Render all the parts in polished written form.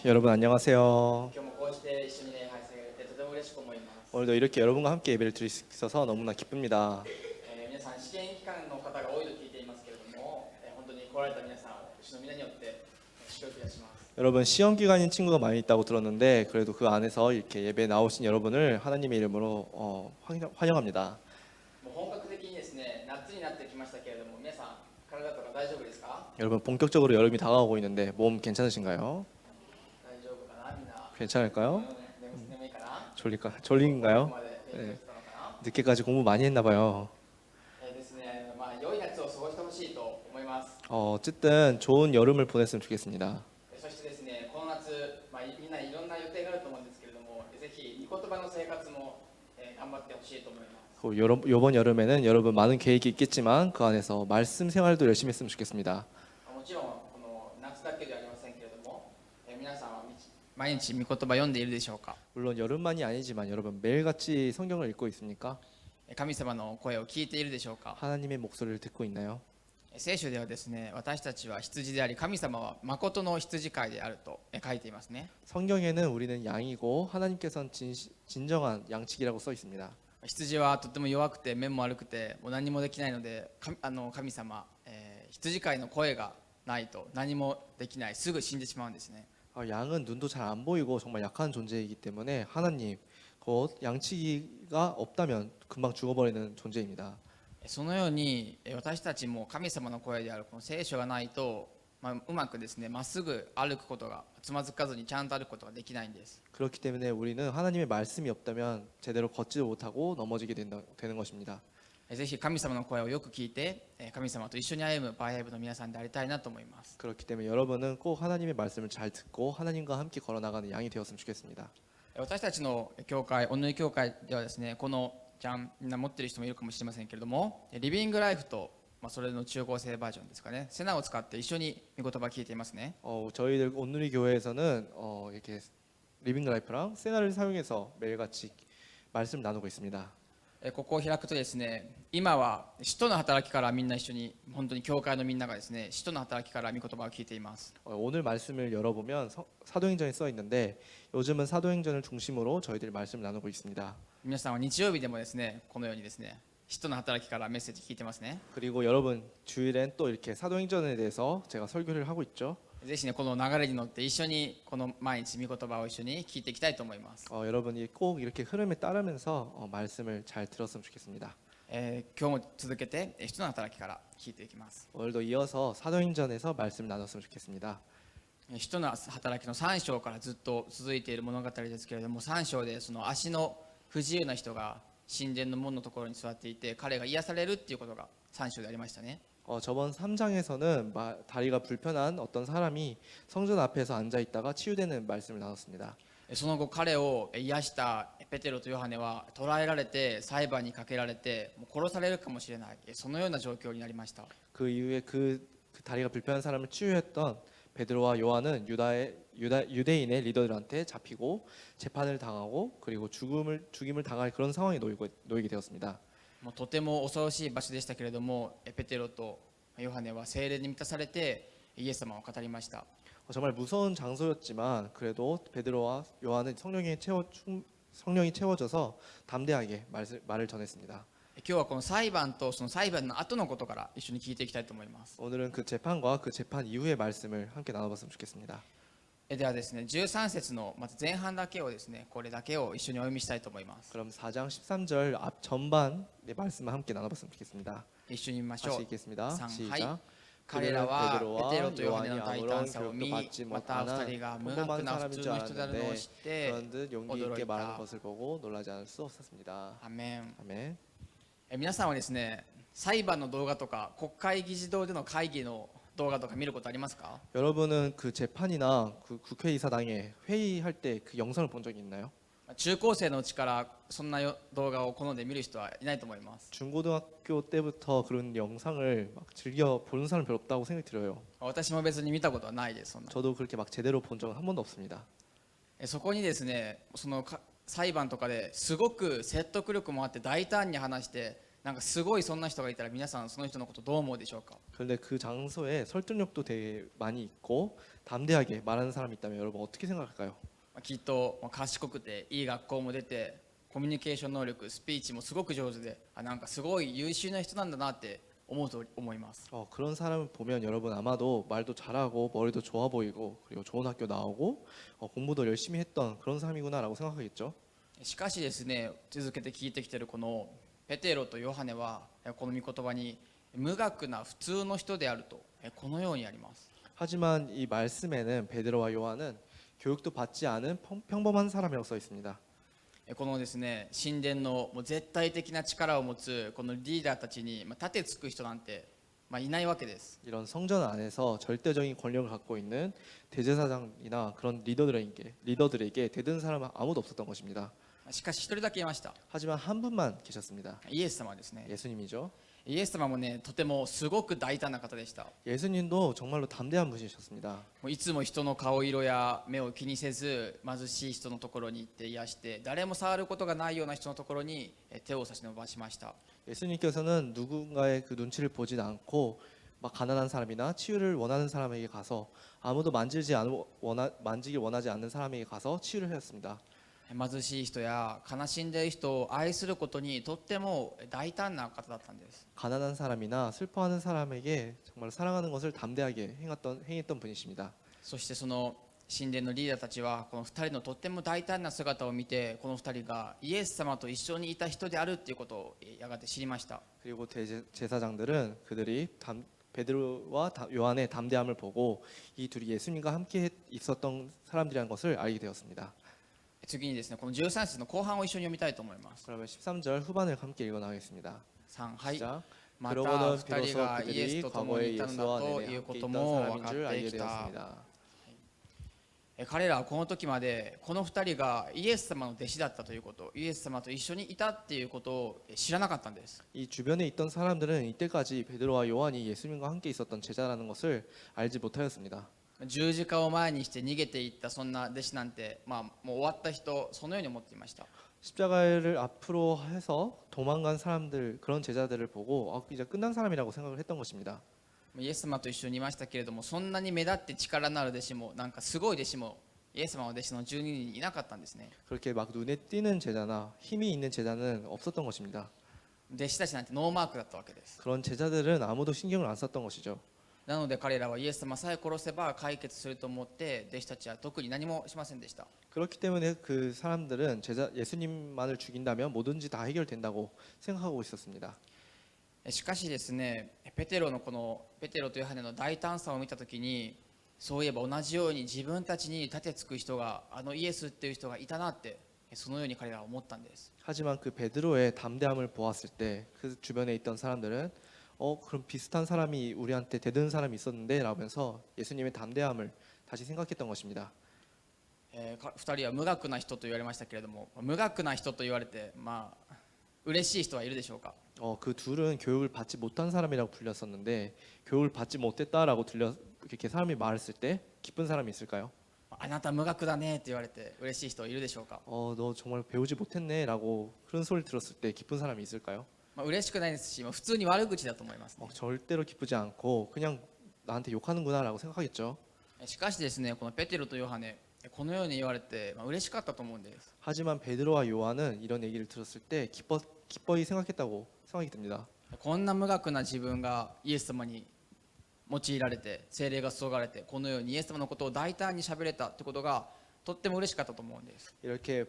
여러분 안녕하세요. 今日もこうして一緒に礼拝されてとても嬉しく思います。 오늘도 이렇게 여러분과 함께 예배를 드릴 수 있어서 너무나 기쁩니다. 皆さん試験期間の方が多いと聞いていますけれども、本当に来られた皆さんを主の皆によって祝福いたします。 여러분 시험 기간인 친구가 많이 있다고 들었는데 그래도 그 안에서 이렇게 예배 나오신 여러분을 하나님의 이름으로 환영합니다. もう本格的にですね、夏になってきましたけれども、皆さん体とか大丈夫ですか？ 여러분 본격적으로 여름이 다가오고 있는데 몸 괜찮으신가요? 大丈夫かなみんな。 괜찮을까요? 眠いかな？ 졸린가요? ここまで勉強したのかな？ 늦게까지 공부 많이 했나 봐요. ですね、良い夏を過ごしてほしいと思います。 어쨌든 좋은 여름을 보냈으면 좋겠습니다. そしてですね、この夏、みんないろんな予定があると思うんですけれども、ぜひ御言葉の生活も頑張ってほしいと思います。 이번 여름에는 여러분 많은 계획이 있겠지만 그 안에서 말씀 생활도 열심히 했으면 좋겠습니다. もちろんこの夏だけではありませんけれども、皆さんは毎日御言葉読んでいるでしょうか？ 물론 여름만이 아니지만 여러분 매일같이 성경을 읽고 있습니까? 神様の声を聞いているでしょうか？ 하나님의 목소리를 듣고 있나요? 聖書ではですね、私たちは羊であり、神様は誠の羊飼いであると書いていますね。 성경에는 우리는 양이고 하나님께서는 진정한 양치기라고 써 있습니다. 羊はとても弱くて目も悪くてもう何もできないので、神様、羊飼いの声がないと何もできない、すぐ死んでしまうんですね。 양은 눈도 잘 안 보이고 정말 약한 존재이기 때문에 하나님 곧 양치기가 없다면 금방 죽어버리는 존재입니다. そのように私たちも神様の声であるこの聖書がないと、うまくですね、まっすぐ歩くことが、つまずかずにちゃんと歩くことができないんです。 그렇기 때문에 우리는 하나님의 말씀이 없다면 제대로 걷지도 못하고 넘어지게 되는 것입니다. ぜひ神様の声をよく聞いて、神様と一緒に歩むバイハイブの皆さんでありたいなと思います。 그렇기 때문에 여러분은 꼭 하나님의 말씀을 잘 듣고 하나님과 함께 걸어나가는 양이 되었으면 좋겠습니다. 私たちの教会、お塗り教会ではですね、このじゃんみんな持っている人もいるかもしれませんけれども、リビングライフと、それの中高生バージョンですかね、セナを使って一緒に御言葉を聞いていますね。 저희들 온누리 교회에서는 이렇게 리빙 라이프랑 세나를 사용해서 매일같이 말씀 나누고 있습니다. ここを開くとですね、今は使徒の働きからみんな一緒に、本当に教会のみんながですね、使徒の働きから御言葉を聞いています。 오늘 말씀을 열어보면 사도행전이 써 있는데 요즘은 사도행전을 중심으로 저희들이 말씀을 나누고 있습니다. 皆さんは日曜日でもですね、このようにですね、使徒の働きからメッセージ聞いてますね。 그리고 여러분 주일엔 또 이렇게 사도행전에 대해서 제가 설교를 하고 있죠. ぜひね、この流れに乗って一緒にこの毎日御言葉を一緒に聞いていきたいと思います。 여러분이 꼭 이렇게 흐름에 따르면서 말씀을 잘 들었으면 좋겠습니다. 今日も続けて使徒の働きから聞いていきます。 오늘도 이어서 사도행전에서 말씀 나눴으면 좋겠습니다. 使徒の働きの3章からずっと続いている物語ですけれども、3章でその足の不自由な人が神殿の門のところに座っていて、彼が癒されるっていうことが3章でありましたね。 저번 3장에서는 다리가 불편한 어떤 사람이 성전 앞에서 앉아 있다가 치유되는 말씀을 나눴습니다. その後彼を癒したペテロとヨハネは捕らえられて裁判にかけられてもう殺されるかもしれない、そのような状況になりました。 그 이후에 그 다리가 불편한 사람을 치유했던 베드로와 요한은 유대인의 리더들한테 잡히고 재판을 당하고 그리고 죽임을 당할 그런 상황에 놓이게 되었습니다. もうとても恐ろしい場所でしたけれども、ペテロとヨハネは聖霊に満たされてイエス様を語りました。 정말 무서운 장소였지만 그래도 베드로와 요한은 성령이 채워져서 담대하게 말을 전했습니다. 今日はこの裁判とその裁判の後のことから一緒に聞いていきたいと思います。 오늘은 그 재판과 그 재판 이후의 말씀을 함께 나눠봤으면 좋겠습니다. ではですね、13節のまず前半だけをですね、これだけを一緒にお読みしたいと思います。 그럼 4장 13절 앞 전반의 말씀을 함께 나눠봤으면 좋겠습니다. 一緒に読みましょ 다시 う。 읽겠습니다. 3、はい。 시작. 彼らはペテロとヨハネ 요한이 の大 아무런 胆さを見、 교육도 받지 また 못하는 二人が無学 평범한 な普 사람인 通 줄 の人であるのを 알았는데 知って 그런 듯 용기 驚 있게 い 말하는 た。 것을 보고 놀라지 않을 수 없었습니다. アメン。 아멘. 皆さんはですね、裁判の動画とか国会議事堂での会議の動画とか見ることありますか？ 여러분은 그 재판이나 그 국회의사당에 회의할 때 그 영상을 본 적이 있나요? 中高生のうちからそんな動画を好んで見る人はいないと思います。 중고등학교 때부터 그런 영상을 막 즐겨 보는 사람 별로 없다고 생각이 들어요. 私も別に見たことはないです。そんな 저도 그렇게 막 제대로 본 적은 한 번도 없습니다. そこにですね、その裁判とかですごく説得力もあって大胆に話してなんかすごいそんな人がいたら皆さんその人のことどう思うでしょうか。 그런데 그 장소에 설득력도 되게 많이 있고 담대하게 말하는 사람이 있다면 여러분 어떻게 생각할까요? きっと賢くていい学校も出てコミュニケーション能力スピーチもすごく上手でなんかすごい優秀な人なんだなって思うと思います。 그런 사람을 보면 여러분 아마도 말도 잘하고 머리도 좋아 보이고 그리고 좋은 학교 나오고 공부도 열심히 했던 그런 사람이구나라고 생각하겠죠. しかしですね、続けて聞いてきているこのペテロとヨハネはこの御言葉に無学な普通の人であるとこのようにあります。 하지만 이 말씀에는 베드로와 요한은 교육도 받지 않은 평범한 사람이라고 써 있습니다. このですね、神殿のもう絶対的な力を持つこのリーダーたちに立てつく人なんていないわけです。 이런 성전 안에서 절대적인 권력을 갖고 있는 대제사장이나 그런 리더들에게 대든 사람은 아무도 없었던 것입니다. しかし一人だけいました。 하지만 한 분만 계셨습니다. イエス様ですね。 예수님이죠. イエス様もね、とてもすごく大胆な方でした。 예수님도 정말로 담대한 분이셨습니다. もういつも人の顔色や目を気にせず貧しい人のところに行って癒して誰も触ることがないような人のところに手を差し伸ばしました。 예수님께서는 누군가의 그 눈치를 보지 않고 막 가난한 사람이나 치유를 원하는 사람에게 가서 아무도 만지길 원하지 않는 사람에게 가서 치유를 하였습니다. 貧しい人や悲しんでいる人を愛することにとっても大胆な方だったんです。 가난한 사람이나 슬퍼하는 사람에게 정말 사랑하는 것을 담대하게 행했던 분이십니다. そしてその神殿のリーダーたちはこの2人のとっても大胆な姿を見てこの2人がイエス様と一緒にいた人であるということをやがて知りました。 그리고 제사장들은 그들이 베드로와 요한의 담대함을 보고 이 둘이 예수님과 함께 있었던 사람들이라는 것을 알게 되었습니다. 次にですね、この13節の後半を一緒に読みたいと思います。 그러면 13절 후반을 함께 읽어나가겠습니다. 3、はい。 시작. また 그러고는 2人 비로소 がイエス 그들이 と共に 과거에 いたのだ 예수와 と 내내 いうこ 함께 と 있던 も分 사람인 か 줄 って 알게 きた。 되었습니다. 彼らはこの時までこの2人がイエス様の弟子だったということ、イエス様と一緒にいたっていうことを知らなかったんです。 이 주변에 있던 사람들은 이때까지 베드로와 요한이 예수님과 함께 있었던 제자라는 것을 알지 못하였습니다. 十字架を前にして逃げていったそんな弟子なんて、もう終わった人そのように思っていました。 십자가를 앞으로 해서 도망간 사람들 그런 제자들을 보고 이제 끝난 사람이라고 생각을 했던 것입니다. イエス様と一緒にいましたけれども、そんなに目立って力のある弟子もなんかすごい弟子もイエス様の弟子の12人いなかったんですね。 그렇게 막 눈에 띄는 제자나 힘이 있는 제자는 없었던 것입니다. 弟子たちなんてノーマークだったわけです。 그런 제자들은 아무도 신경을 안 썼던 것이죠. なので彼らはイエス様さえ殺せば解決すると思って弟子たちは特に何もしませんでした。 그렇기 때문에 그 사람들은 예수님만을 죽인다면 뭐든지 다 해결된다고 생각하고 있었습니다. しかしですね、ペテロとヨハネの大胆さを見たときに、そういえば同じように自分たちに立てつく人がイエスっていう人がいたなって、そのように彼らは思ったんです。 하지만 그 베드로의 담대함을 보았을 때 그 주변에 있던 사람들은 그럼 비슷한 사람이 우리한테 대드는 사람이 있었는데 라면서 예수님의 담대함을 다시 생각했던 것입니다. 2人は無学な人と言われましたけれども、無学な人と言われて嬉しい人はいるでしょうか。 그 둘은 교육을 받지 못한 사람이라고 불렸었는데 교육을 받지 못했다라고 이렇게 사람이 말했을 때 기쁜 사람이 있을까요? あなた無学だねって言われて嬉しい人いるでしょうか。 너 정말 배우지 못했네라고 그런 소리 들었을 때 기쁜 사람이 있을까요? 嬉しくないですし、普通に悪口だと思いますね。 절대로 기쁘지 않고 그냥 나한테 욕하는구나라고 생각하겠죠. しかしですね、このペテロとヨハネ、このように言われて嬉しかったと思うんです。 하지만 베드로와 요한은 이런 얘기를 들었을 때 기뻐이 생각했다고 생각이 듭니다. こんな無学な自分がイエス様に用いられて聖霊が注がれてこのようにイエス様のことを大胆に喋れたってことがとっても嬉しかったと思うんです。 이렇게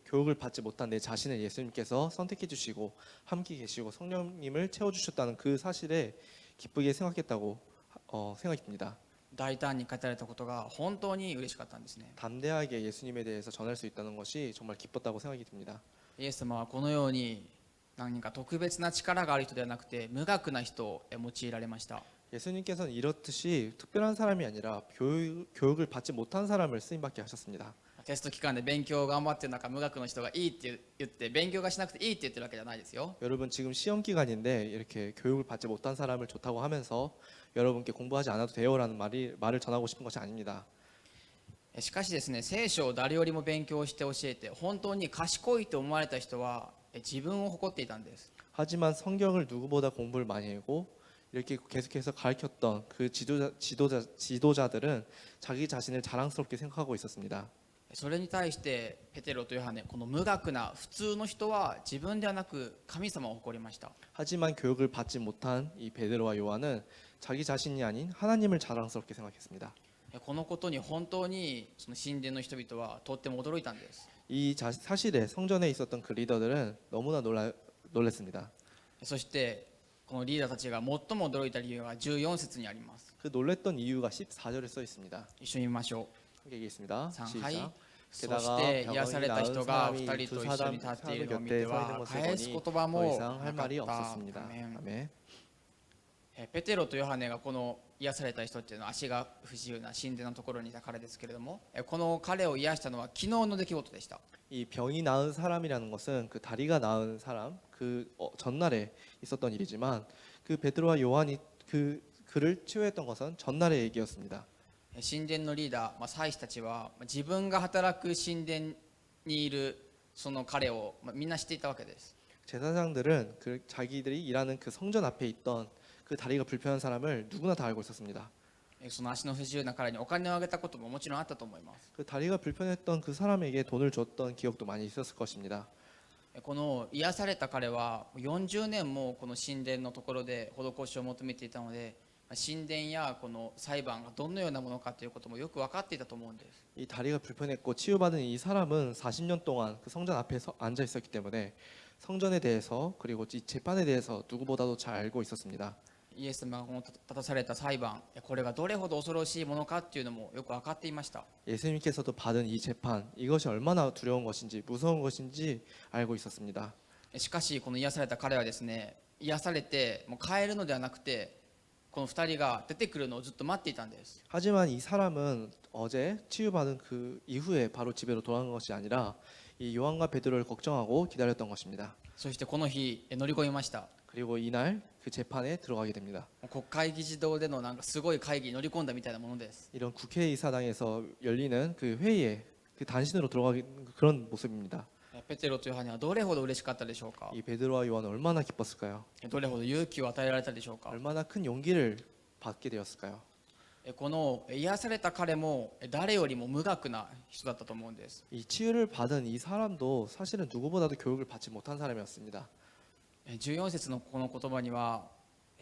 교육을 받지 못한 내 자신을 예수님께서 선택해 주시고 함께 계시고 성령님을 채워 주셨다는 그 사실에 기쁘게 생각했다고 생각이 듭니다. 大胆に語られたことが本当に嬉しかったんですね。 담대하게 예수님에 대해서 전할 수 있다는 것이 정말 기뻤다고 생각이 듭니다. イエス様はこのように何か特別な力がある人ではなくて無学な人を用いられました。 예수님께서는 이렇듯이 특별한 사람이 아니라 교육을 받지 못한 사람을 쓰임받게 하셨습니다. テスト期間で勉強を頑張ってる中無学の人がいいって言って勉強がしなくていいって言ってるわけじゃないですよ。 여러분 지금 시험 기간인데 이렇게 교육을 받지 못한 사람을 좋다고 하면서 여러분께 공부하지 않아도 돼요라는 말을 전하고 싶은 것이 아닙니다. しかしですね、聖書を誰よりも勉強して教えて本当に賢いと思われた人は自分を誇っていたんです。 하지만 성경을 누구보다 공부를 많이 하고 이렇게 계속해서 가르쳤던 그 지도자들은 자기 자신을 자랑스럽게 생각하고 있었습니다. それに対してペテロとヨハネ、この無学な普通の人は自分ではなく神様を誇りました。 하지만 교육을 받지 못한 이 베드로와 요한은 자기 자신이 아닌 하나님을 자랑스럽게 생각했습니다. このことに本当にその神殿の人々はとっても驚いたんです。 이 사실에 성전에 있었던 그 리더들은 너무나 놀랐습니다. そしてこのリーダーたちが最も驚いた理由が14節にあります。 그 놀랬던 이유가 14절에 써 있습니다. 一緒に見ましょ 함께 읽겠습니다. 3 시작. はい。そ 게다가 して癒さ 병원이 れた 나은 人が 사람이 2人 두 と一緒に立っているのを見て 사람 곁에 서 있는 は 것을 返す 보니 言葉 더 も 이상 な 할 か 말이 った。 없었습니다. アメン。 아멘. ペテロとヨハネがこの癒された人っていうのは足が不自由な神殿のところにいた彼ですけれども、この彼を癒したのは昨日の出来事でした。 이 병이 나은 사람이라는 것은 그 다리가 나은 사람 그 전날에 있었던 일이지만 그 베드로와 요한이 그를 치유했던 것은 전날의 얘기였습니다. 神殿のリーダー、祭司たちは自分が働く神殿にいるその彼をみんな知っていたわけです。 제사장들은 그 자기들이 일하는 그 성전 앞에 있던 그 다리가 불편한 사람을 누구나 다 알고 있었습니다. その足の不自由な彼にお金をあげたことももちろんあったと思います。 그 다리가 불편했던 그 사람에게 돈을 줬던 기억도 많이 있었을 것입니다. この癒された彼は40年もこの神殿のところで施しを求めていたので、神殿やこの裁判がどのようなものかということもよく分かっていたと思うんです。 이 다리가 불편했고 치유받은 이 사람은 40년 동안 그 성전 앞에 앉아 있었기 때문에 성전에 대해서 그리고 이 재판에 대해서 누구보다도 잘 알고 있었습니다. イエス様がこの立たされた裁判、これがどれほど恐ろしいものかっていうのもよく分かっていました。 예수님께서도 받은 이 재판 이것이 얼마나 두려운 것인지 무서운 것인지 알고 있었습니다. しかしこの癒された彼はですね、癒されてもう帰るのではなくて、この2人が出てくるのをずっと待っていたんです。 하지만 이 사람은 어제 치유받은 그 이후에 바로 집으로 돌아간 것이 아니라 이 요한과 베드로를 걱정하고 기다렸던 것입니다. そしてこの日乗り込みました。 그리고 이날 그 재판에 들어가게 됩니다. 国会議事堂でのなんかすごい会議に乗り込んだみたいなものです。 이런 국회의사당에서 열리는 그 회의에 그 단신으로 들어가는 그런 모습입니다. ペテロとヨハネはどれほど嬉しかったでしょうか。 이 베드로와 요한은 얼마나 기뻤을까요? どれほど勇気を与えられたでしょうか。 얼마나 큰 용기를 받게 되었을까요? この癒された彼も誰よりも無学な人だったと思うんです。 이 치유를 받은 이 사람도 사실은 누구보다도 교육을 받지 못한 사람이었습니다. 14節のこの言葉には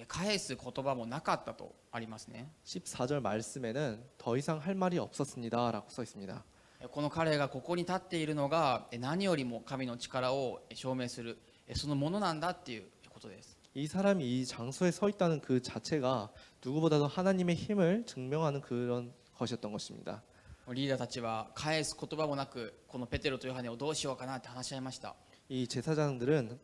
返す言葉もなかったとありますね。 14절 말씀에는 더 이상 할 말이 없었습니다라고 써 있습니다. この彼がここに立っているのが何よりも神の力を証明するそのものなんだっていうことです。 이 사람이 이 장소에 서 있다는 그 자체가 누구보다도 하나님의 힘을 증명하는 그런 것이었던 것입니다. リーダーたちは返す言葉もなくこのペテロとヨハネをどうしようかなって話し合いました。 이 제사장들은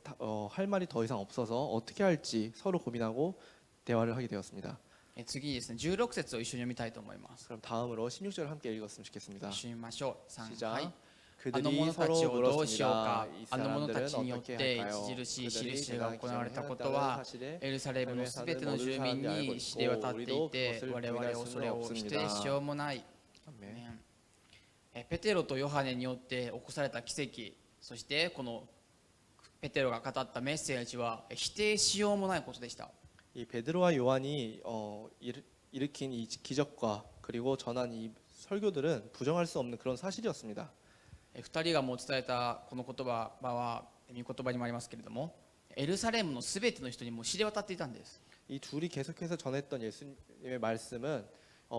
할 말이 더 이상 없어서 어떻게 할지 서로 고민하고 대화를 하게 되었습니다. 次にですね16節を一緒に読みたいと思います。 그럼 다음으로 16절 함께 읽었으면 좋겠습니다. 一緒に読みましょう。3 시작. はい。あの 그들이 者たち 서로 をどうしよう 물었습니다. か。 이 あの者た 사람들은 ちによっ 어떻게 て 할까요? 著しい 그들이 印が行われたこと 기다렸다는 は 사실에 エルサレムのすべての 모든 住民 사람들이 알고 に 있고 知れ渡ってい 우리도 て 그것을 我々 부인할 はそ 수는 れを否定しようもない。 아멘. ペテロとヨハネによって起こされた奇跡、そしてこのペテロが語ったメッセージは否定しようもないことでした。 이 베드로와 요한이 일으킨 이 기적과 그리고 전한 이 설교들은 부정할 수 없는 그런 사실이었습니다. 2人がもう伝えたこの言葉は御言葉にもありますけれども、エルサレムのすべての人にも知れ渡っていたんです。 이 둘이 계속해서 전했던 예수님의 말씀은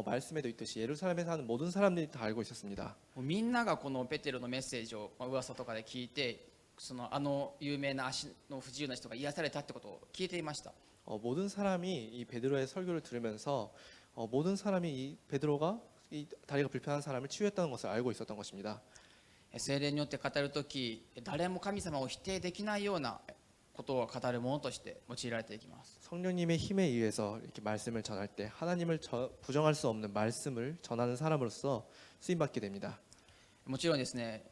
말씀에도 있듯이 예루살렘에 사는 모든 사람들이 다 알고 있었습니다. もうみんながこのペテロのメッセージを噂とかで聞いて、あの有名な足の不自由な人が癒されたってことを聞いていました。 모든 사람이 이 베드로의 설교를 들으면서 모든 사람이 이 베드로가 이 다리가 불편한 사람을 치유했다는 것을 알고 있었던 것입니다. 聖霊によって語るとき、誰も神様を否定できないようなことを語るものとして用いられていきます。 성령님의 힘에 의해서 이렇게 말씀을 전할 때 하나님을 부정할 수 없는 말씀을 전하는 사람으로서 쓰임 받게 됩니다. もちろんですね、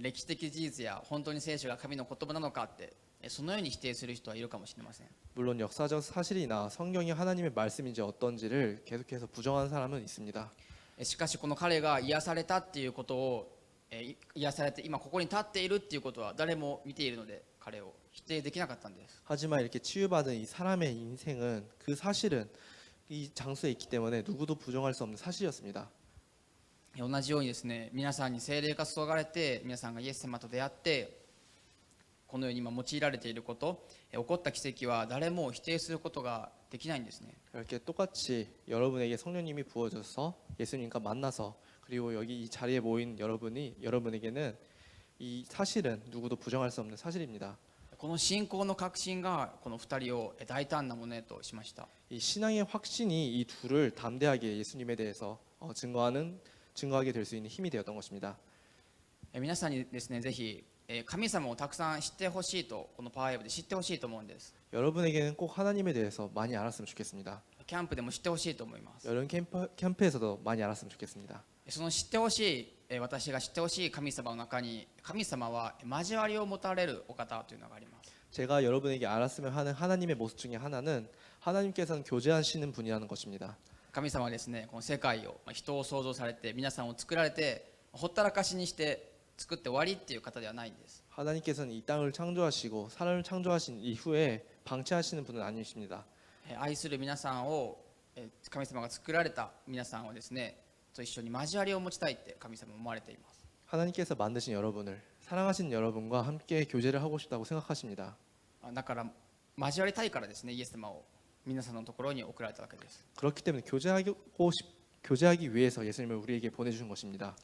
歴史的事実や本当に聖書が神の言葉なのかってそのように否定する人はいるかもしれません。 물론 역사적 사실이나 성경이 하나님의 말씀인지 어떤지를 계속해서 부정하는 사람은 있습니다. しかしこの彼が癒されたっていうことを癒されて今ここに立っているっていうことは誰も見ているので彼を否定できなかったんです。 하지만 이렇게 치유받은 이 사람의 인생은 그 사실은 이 장소에 있기 때문에 누구도 부정할 수 없는 사실이었습니다. 同じようにですね、皆さんに聖霊が注がれて、皆さんがイエス様と出会って、このように今用いられていること、起こった奇跡は誰も否定することができないんですね。 이렇게 똑같이 여러분에게 성령님이 부어져서 예수님과 만나서 그리고 여기 이 자리에 모인 여러분에게는 이 사실은 누구도 부정할 수 없는 사실입니다. この信仰の確信がこの2人を大胆なものへとしました。 이 신앙의 확신이 이 둘을 담대하게 예수님에 대해서 증거하게 될 수 있는 힘이 되었던 것입니다. 皆さんにですね、ぜひ神様をたくさん知ってほしいと、このパワーウェブで知ってほしいと思うんです。 여러분에게는 꼭 하나님에 대해서 많이 알았으면 좋겠습니다. キャンプでも知ってほしいと思います。 여름 캠프에서도 많이 알았으면 좋겠습니다. その知ってほしい、私が知ってほしい神様の中に、神様は交わりを持たれるお方というのがあります。 제가 여러분에게 알았으면 하는 하나님의 모습 중에 하나는 하나님께서는 교제하시는 분이라는 것입니다. 神様はですね、この世界を、人を創造されて、皆さんを作られて、ほったらかしにして作って終わりっていう方ではないんです。 하나님께서는 이 땅을 창조하시고 사람을 창조하신 이후에 방치하시는 분은 아니십니다. 愛する皆さんを、神様が作られた皆さんをですね、と一緒に交わりを持ちたいって神様は思われています。 하나님께서 만드신 여러분을 사랑하시는 여러분과 함께 교제를 하고 싶다고 생각하십니다. だから交わりたいからですね、イエス様を皆さんのところに送られたわけです。 그렇기 때문에 교제하기 위해서 예수님을 우리에게 보내주신 것입니다.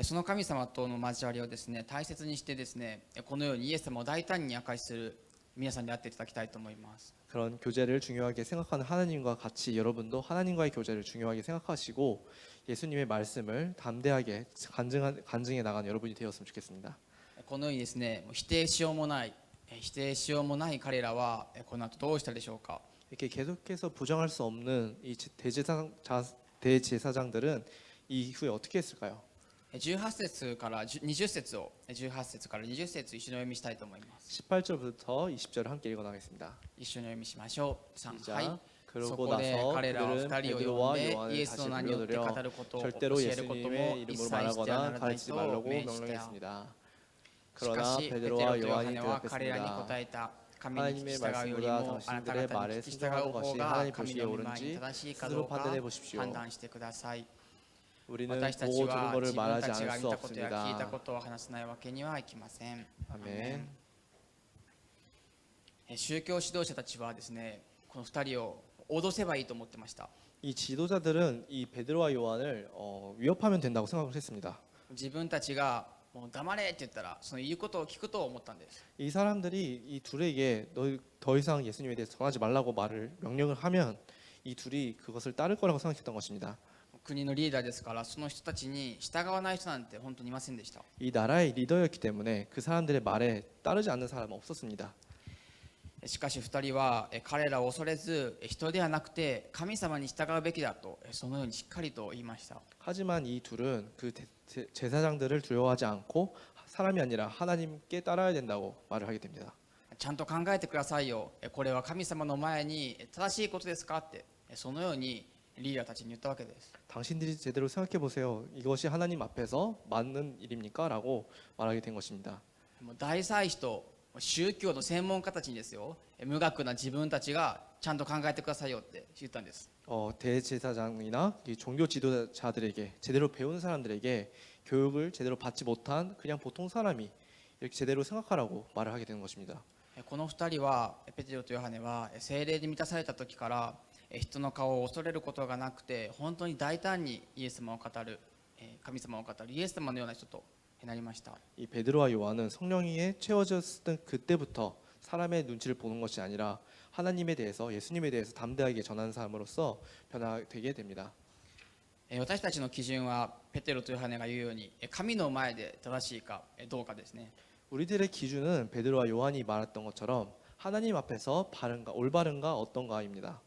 その神様との交わりをですね、大切にしてですね、このようにイエス様を大胆に明かしする皆さんであっていただきたいと思います。 그런 교제를 중요하게 생각하는 하나님과 같이 여러분도 하나님과의 교제를 중요하게 생각하시고 예수님의 말씀을 담대하게 간증해 나가는 여러분이 되었으면 좋겠습니다. このようにですね、否定しようもない彼らはこの後どうしたでしょうか。 이렇게 계속해서 부정할 수 없는 이 대제사장들은 이후에 어떻게 했을까요? 18節から20節を18節から20節一緒にお読みしたいと思います。 18절부터 20절을 함께 읽어나가겠습니다. 一緒にお読みしましょう。3、 시작. はい。そ 그러고 こで 나서 彼らは 그들은 2人を 베드로와 呼んでイ 요한을 エス 다시 の名によって 불러들여 語ることを教 절대로 えることも 예수님의 一 이름으로 切してはな 말하거나 らない 가르치지 と 말라고 命じた。 명령했습니다. しか 그러나 しペテロ 베드로와 とヨハ 요한이 ネは彼らに 대답했습니다. 答えた。神に聞き 하나님의 従うより 말씀보다 もあなた 당신들의 方に 말에 聞き従う 순종하는 方 것이 が 하나님 神 보시기에 の御前に 옳은지 正しいか 스스로 どうか 판단해 보십시오. 判断してください。 우리는 私たち 보고 들은 は 것을 自分 말하지 たちが 않을 見 수 たことや聞いたこ 없습니다. とを話さないわけにはいきません。 아멘. 宗教指導者たちはですね、この2人を脅せばいいと思ってました。 이 지도자들은 이 베드로와 요한을 위협하면 된다고 생각을 했습니다. 自分たちがもう黙れって言ったらその言うことを聞くと思ったんです。 이 사람들이 이 둘에게 너 더 이상 예수님에 대해서 전하지 말라고 명령을 하면 이 둘이 그것을 따를 거라고 생각했던 것입니다. 国のリーダーですから、その人たちに従わない人なんて本当にいませんでした。 이 나라의 리더였기 때문에 그 사람들의 말에 따르지 않는 사람은 없었습니다. しかし2人は彼らを恐れず、人ではなくて神様に従うべきだと、そのようにしっかりと言いました。 하지만 이 둘은 그 제사장들을 두려워하지 않고 사람이 아니라 하나님께 따라야 된다고 말을 하게 됩니다. ちゃんと考えてくださいよ、これは神様の前に正しいことですかって、そのようにリーダーたちに言ったわけです。 당신들이 제대로 생각해 보세요. 이것이 하나님 앞에서 맞는 일입니까? 라고 말하게 된 것입니다. もう大祭司と宗教の専門家たちにですよ、無学な自分たちがちゃんと考えてくださいよって言ったんです。 대제사장이나 이 종교 지도자들에게 제대로 배운 사람들에게 교육을 제대로 받지 못한 그냥 보통 사람이 이렇게 제대로 생각하라고 말을 하게 되는 것입니다. この2人はペテロとヨハネは聖霊に満たされた時から人の顔を恐れることがなくて、本当に大胆にイエス様を語る、神様を語るイエス様のような人となりました。 이 베드로와 요한은 성령에 채워졌을 그때부터 사람의 눈치를 보는 것이 아니라 하나님에 대해서 예수님에 대해서 담대하게 전하는 사람으로서 변화되게 됩니다. 私たちの基準はペテロとヨハネが言うように神の前で正しいかどうかですね。 우리들의 기준은 베드로와 요한이 말했던 것처럼 하나님 앞에서 올바른가 어떤가입니다.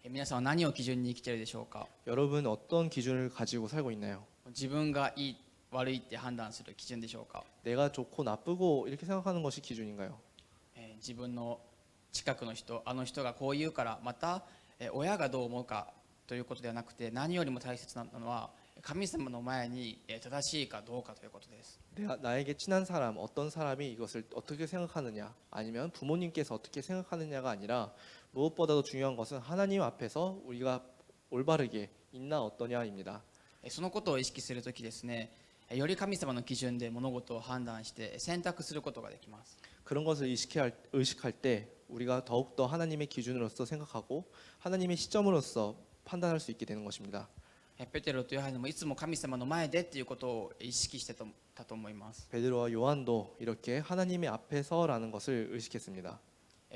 皆さんは何を基準に生きているでしょうか。 여러분 어떤 기준을 가지고 살고 있나요? 自分がいい悪いって判断する基準でしょうか。 내가 좋고 나쁘고 이렇게 생각하는 것이 기준인가요? 自分の近くの人、あの人がこう言うから、また親がどう思うかということではなくて、何よりも大切なのは神様の前に正しいかどうかということです。 나에게 친한 사람, 어떤 사람이 이것을 어떻게 생각하느냐, 아니면 부모님께서 어떻게 생각하느냐가 아니라 무엇보다도 중요한 것은 하나님 앞에서 우리가 올바르게 있나 어떠냐입니다. そのことを意識するときですね、より神様の基準で物事を判断して選択することができます。 그런 것을 의식할 때 우리가 더욱더 하나님의 기준으로서 생각하고 하나님의 시점으로서 판단할 수 있게 되는 것입니다. ペテロとヨハネもいつも神様の前でっていうことを意識してたと思います。 베드로와 요한도 이렇게 하나님의 앞에서라는 것을 의식했습니다.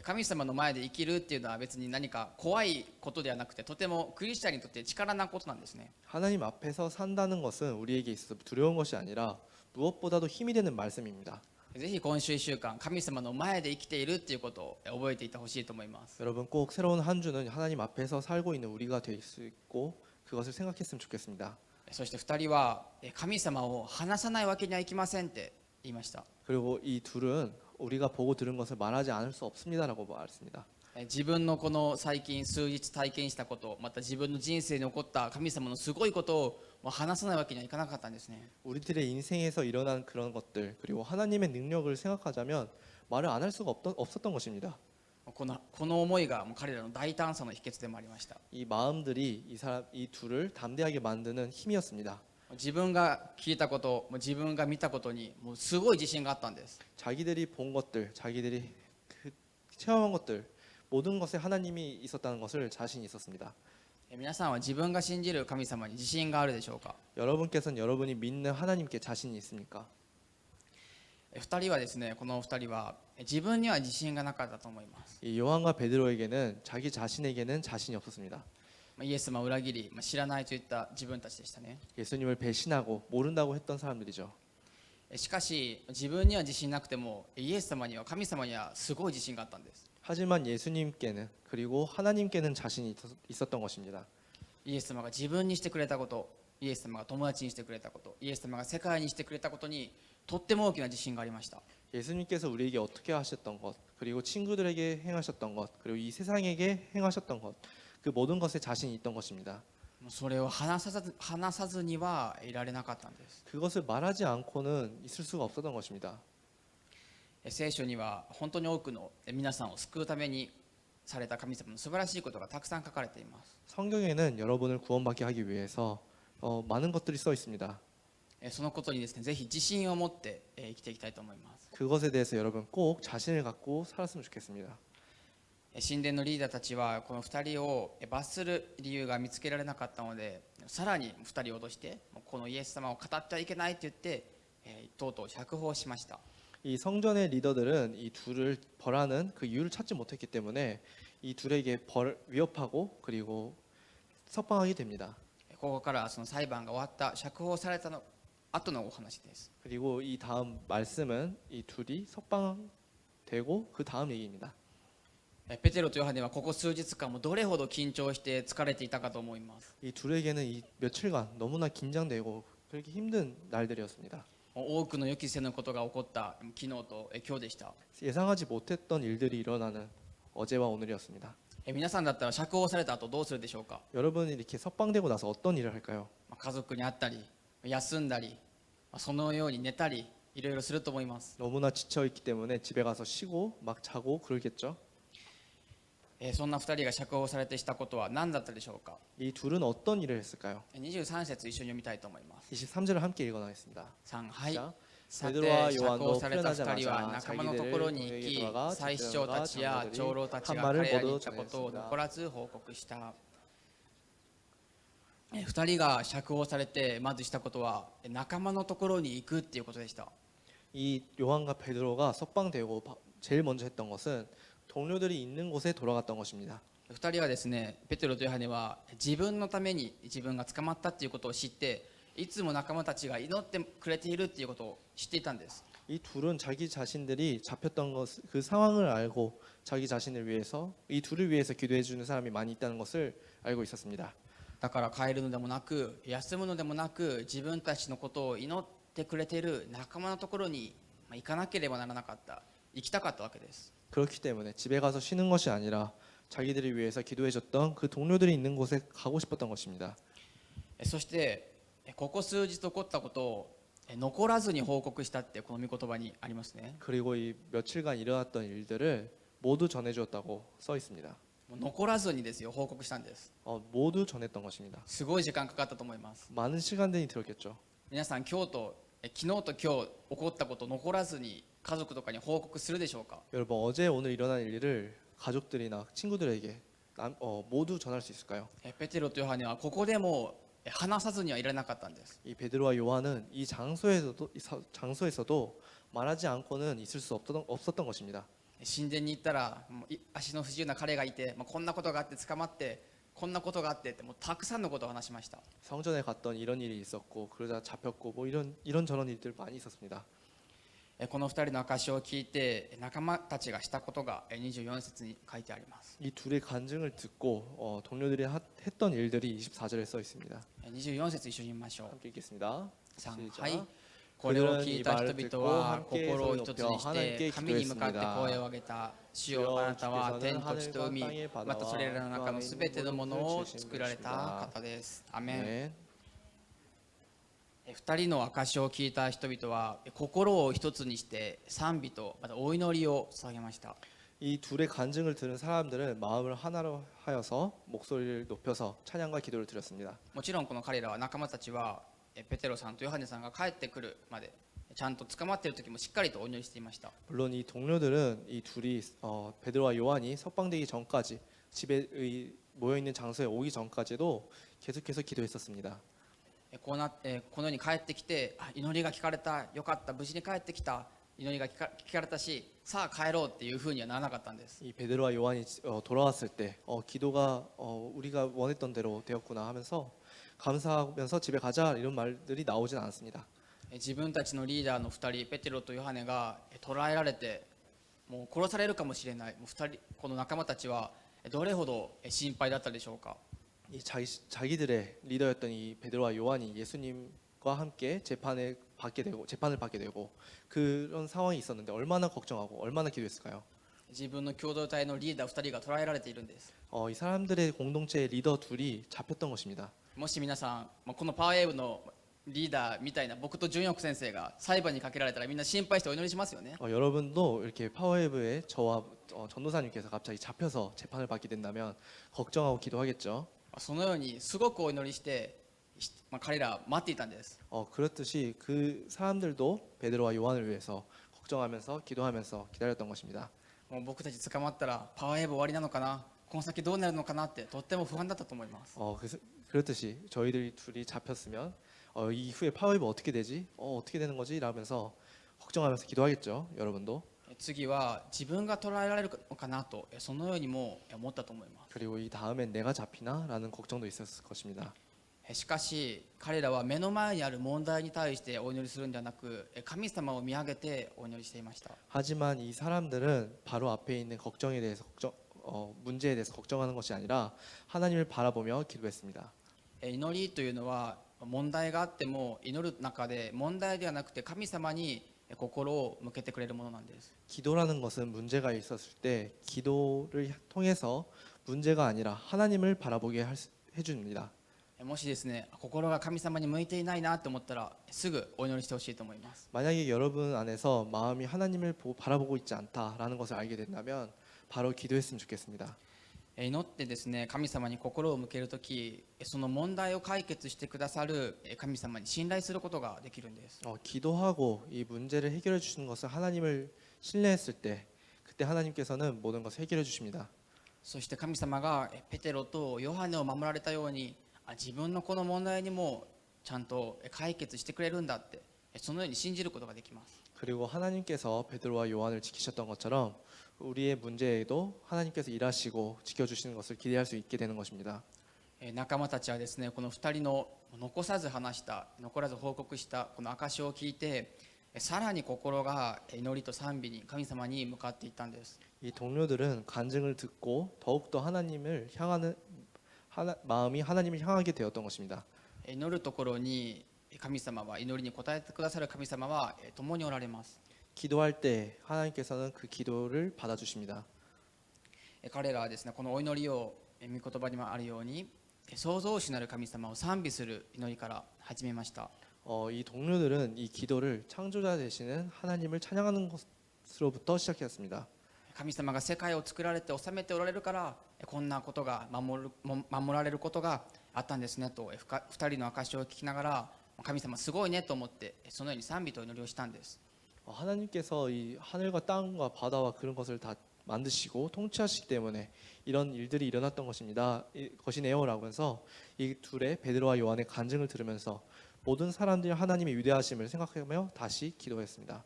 神様の前で生きるっていうのは別に何か怖いことではなくて、とてもクリスチャンにとって力なことなんですね。 하나님 앞에서 산다는 것은 우리에게 있어서 두려운 것이 아니라 무엇보다도 힘이 되는 말씀입니다. ぜひ今週1週間神様の前で生きているっていうことを覚えていてほしいと思います。 여러분 꼭 새로운 한 주는 하나님 앞에서 살고 있는 우리가 될 수 있고 그것을 생각했으면 좋겠습니다. そして2人は神様を離さないわけにはいきませんって言いました。 그리고 이 둘은 우리가 보고 들은 것을 말하지 않을 수 없습니다라고 말했습니다. 自分のこの最近数日体験したこと、また自分の人生に起こった神様のすごいことをもう話さないわけにはいかなかったんですね。 우리들의 인생에서 일어난 그런 것들 그리고 하나님의 능력을 생각하자면 말을 안 할 수가 없었던 것입니다. この思いがもう彼らの大胆さの秘訣でもありました。 이 마음들이 이 둘을 담대하게 만드는 힘이었습니다. 自分が聞いたこと、もう自分が見たことにもうすごい自信があったんです。 자기들이 본 것들, 자기들이 체험한 것들 모든 것에 하나님이 있었다는 것을 자신이 있었습니다. 皆さんは自分が信じる神様に自信があるでしょうか。 여러분께서는 여러분이 믿는 하나님께 자신이 있습니까? 2人はですね、この2人は自分には自信がなかったと思います。 이 요한과 베드로에게는 자기 자신에게는 자신이 없었습니다. イエス様を裏切り、知らないといった自分たちでしたね。 예수님을 배신하고 모른다고 했던 사람들이죠. しかし自分には自信なくてもイエス様には神様にはすごい自信があったんです。 하지만 예수님께는 그리고 하나님께는 자신이 있었던 것입니다. イエス様が自分にしてくれたこと、イエス様が友達にしてくれたこと、イエス様が世界にしてくれたことにとっても大きな自信がありました。 예수님께서 우리에게 어떻게 하셨던 것, 그리고 친구들에게 행하셨던 것, 그리고 이 세상에게 행하셨던 것, 그 모든 것에 자신이 있던 것입니다. それを話さずにはいられなかったんです。 그것을 말하지 않고는 있을 수가 없었던 것입니다. 聖書には本当に多くの皆さんを救うためにされた神様の素晴らしいことがたくさん書かれています。 성경에는 여러분을 구원받게 하기 위해서 많은 것들이 써 있습니다. そのことにですね、ぜひ自信を持って生きていきたいと思います。 그것에 대해서 여러분 꼭 자신을 갖고 살았으면 좋겠습니다. 神殿のリーダーたちはこの2人を罰する理由が見つけられなかったので、さらに2人を脅してこのイエス様を語ってはいけないと言ってとうとう釈放しました。 이 성전의 리더들은 이 둘을 벌하는 그 이유를 찾지 못했기 때문에 이 둘에게 위협하고 그리고 석방하게 됩니다. ここからはその裁判が終わった釈放された後のお話です。 그리고 이 다음 말씀은 이 둘이 석방되고 그 다음 얘기입니다. ペテロとヨハネはここ数日間もどれほど緊張して疲れていたかと思います。 이 둘에게는 이 며칠간 너무나 긴장되고 그렇게 힘든 날들이었습니다. 多くの予期せぬことが起こった昨日と今日でした。 예상하지 못했던 일들이 일어나는 어제와 오늘이었습니다. 皆さんだったら釈放された後どうするでしょうか。 여러분이 이렇게 석방되고 나서 어떤 일을 할까요? 家族に会ったり休んだりそのように寝たりいろいろすると思います。 너무나 지쳐 있기 때문에 집에 가서 쉬고 막 자고 그러겠죠. そんな2人が釈放されてしたことは何だったでしょうか。 이 둘은 어떤 일을 했을까요? 23節一緒に読みたいと思います。 23절을 함께 읽어나겠습니다. 3、はい。 자, さて 베드로와 釈 요한도 放された2人は 풀려나자마자 仲間のところに 자기들을 行 동역에 들어가 き、祭司長たちや長老たちが彼らに言ったことを残らず報告した。2人が釈放されてまずしたことは仲間のところに行くっていうことでした。 이 요한과 베드로가 석방되고 제일 먼저 했던 것은 동료들이 있는 곳에 돌아갔던 것입니다. 2人はですね、ペテロとヨハネは自分のために自分が捕まったっていうことを知って、いつも仲間たちが祈ってくれているっていうことを知っていたんです。 이 둘은 자기 자신들이 잡혔던 그 상황을 알고 자기 자신을 위해서 이 둘을 위해서 기도해 주는 사람이 많이 있다는 것을 알고 있었습니다. だから帰るのでもなく休むのでもなく自分たちのことを祈ってくれている仲間のところに行かなければならなかった、行きたかったわけです。 그렇기 때문에 집에 가서 쉬는 것이 아니라 자기들을 위해서 기도해 줬던 그 동료들이 있는 곳에 가고 싶었던 것입니다. そしてここ数日起こったことを残らずに報告したってこの御言葉にありますね。 그리고 이 며칠간 일어났던 일들을 모두 전해주었다고 써 있습니다. もう残らずにですよ、報告したんです。 모두 전했던 것입니다. すごい時間かかったと思います。 많은 시간들이 들었겠죠. 皆さん昨日と今日起こったことを残らずに家族とかに報告するでしょうか。 여러분 어제 오늘 일어난 일을 가족들이나 친구들에게 모두 전할 수 있을까요? ペテロとヨハネはここでも話さずにはいられなかったんです。 이 베드로와 요한은 이 장소에서도 말하지 않고는 있을 수 없었던 것입니다. 神殿に行ったらもう足の不自由な彼がいて、こんなことがあって捕まってこんなことがあってってもうたくさんのことを話しました。 성전에 갔더니 이런 일이 있었고 그러다 잡혔고 뭐 이런저런 일들 많이 있었습니다. この2人の証しを聞いて仲間たちがしたことが24節に書いてあります。 이 둘의 간증을 듣고 동료들이 했던 일들이 24절에 써 있습니다. 24節一緒に見ましょう。 함께 읽겠습니다. 3 시작. はい。これを聞いた人々は心を一つにして神に向かって声を上げた。主よ、あなたは天と地と海、またそれらの中のすべてのものを作られた方です。アメン。 네. 2人の証しを聞いた人々は心を一つにして賛美とまたお祈りを捧げました。 이 둘의 간증을 들은 사람들은 마음을 하나로 하여서 목소리를 높여서 찬양과 기도를 드렸습니다. もちろんこの彼らは仲間たちはペテロさんとヨハネさんが帰ってくるまでちゃんと捕まっている時もしっかりとお祈りしていました。 물론 이 동료들은 이 둘이 베드로와 요한이 석방되기 전까지 집에 모여 있는 장소에 오기 전까지도 계속해서 기도했었습니다. このように帰ってきて祈りが聞かれた、よかった、無事に帰ってきた、祈りが聞かれたし、さあ帰ろうっていうふうにはならなかったんです。 이 베드로와 요한이 돌아왔을 때 기도가 우리가 원했던 대로 되었구나 하면서 감사하면서 집에 가자 이런 말들이 나오진 않았습니다. 自分たちのリーダーの2人ペテロとヨハネが捕らえられてもう殺されるかもしれない、もう2人この仲間たちはどれほど心配だったでしょうか。 이 자기들의 리더였던 이 베드로와 요한이 예수님과 함께 재판을 받게 되고 그런 상황이 있었는데 얼마나 걱정하고 얼마나 기도했을까요? 自分の共同体のリーダー2人が捕らえられているんです。 이 사람들의 공동체의 리더 둘이 잡혔던 것입니다. もし皆さんこのパワーウェーブのリーダーみたいな僕と純翼先生が裁判にかけられたらみんな心配してお祈りしますよね。 여러분도 이렇게 파워웨이브의 저와 전도사님께서 갑자기 잡혀서 재판을 받게 된다면 걱정하고 기도하겠죠. そのようにすごくお祈りして彼らは待っていたんです。 그렇듯이 그 사람들도 베드로와 요한을 위해서 걱정하면서 기도하면서 기다렸던 것입니다. もう僕たち捕まったらパワーウェーブ終わりなのかな、この先どうなるのかなってとっても不安だったと思います。 그렇듯이 저희들이 둘이 잡혔으면 이후에 파워웨이브 어떻게 되지? 어떻게 되는 거지? 라면서 걱정하면서 기도하겠죠. 여러분도. 次は自分が捕らえられるのかなとそのようにも思ったと思います。 그리고 이 다음엔 내가 잡히나? 라는 걱정도 있었을 것입니다. しかし彼らは目の前にある問題に対してお祈りするんではなく神様を見上げてお祈りしていました。 하지만 이 사람들은 바로 앞에 있는 걱정에 대해서 문제에 대해서 걱정하는 것이 아니라 하나님을 바라보며 기도했습니다. 祈りというのは問題があっても祈る中で問題ではなくて神様に心を向けてくれるものなんです。 기도라는 것은 문제가 있었을 때 기도를 통해서 문제가 아니라 하나님을 바라보게 해줍니다. もしですね心が神様に向いていないなと思ったらすぐお祈りしてほしいと思います。 만약에 여러분 안에서 마음이 하나님을 바라보고 있지 않다라는 것을 알게 된다면 바로 기도했으면 좋겠습니다. 祈ってですね神様に心を向けるときその問題を解決してくださる神様に信頼することができるんです。 기도하고 이 문제를 해결해 주시는 것을 하나님을 신뢰했을 때 그때 하나님께서는 모든 것을 해결해 주십니다. そして神様がペテロとヨハネを守られたように自分のこの問題にもちゃんと解決してくれるんだってそのように信じることができます。 그리고 하나님께서 베드로와 요한을 지키셨던 것처럼 우리의 문제에도 하나님께서 일하시고 지켜주시는 것을 기대할 수 있게 되는 것입니다. 仲間たちはですねこの2人の残さず話した残らず報告したこの証しを聞いてさらに心が祈りと賛美に神様に向かっていったんです。 이 동료들은 간증을 듣고 더욱더 하나님을 향하는 마음이 하나님을 향하게 되었던 것입니다. 祈るところに神様は祈りに応えてくださる神様は共におられます。 기도할 때 하나님께서는 그 기도를 받아주십니다. 彼らはですねこのお祈りを御言葉にもあるように創造主なる神様を賛美する祈りから始めました。 이 동료들은 이 기도를 창조자 되시는 하나님을 찬양하는 것으로부터 시작했습니다. 神様が世界を作られて治めておられるからこんなことが守られることがあったんですねと2人の証しを聞きながら神様すごいねと思ってそのように賛美と祈りをしたんです。 하나님께서 이 하늘과 땅과 바다와 그런 것을 다 만드시고 통치하시기 때문에 이런 일들이 일어났던 것이네요라고 해서 이 둘의 베드로와 요한의 간증을 들으면서 모든 사람들이 하나님의 위대하심을 생각하며 다시 기도했습니다.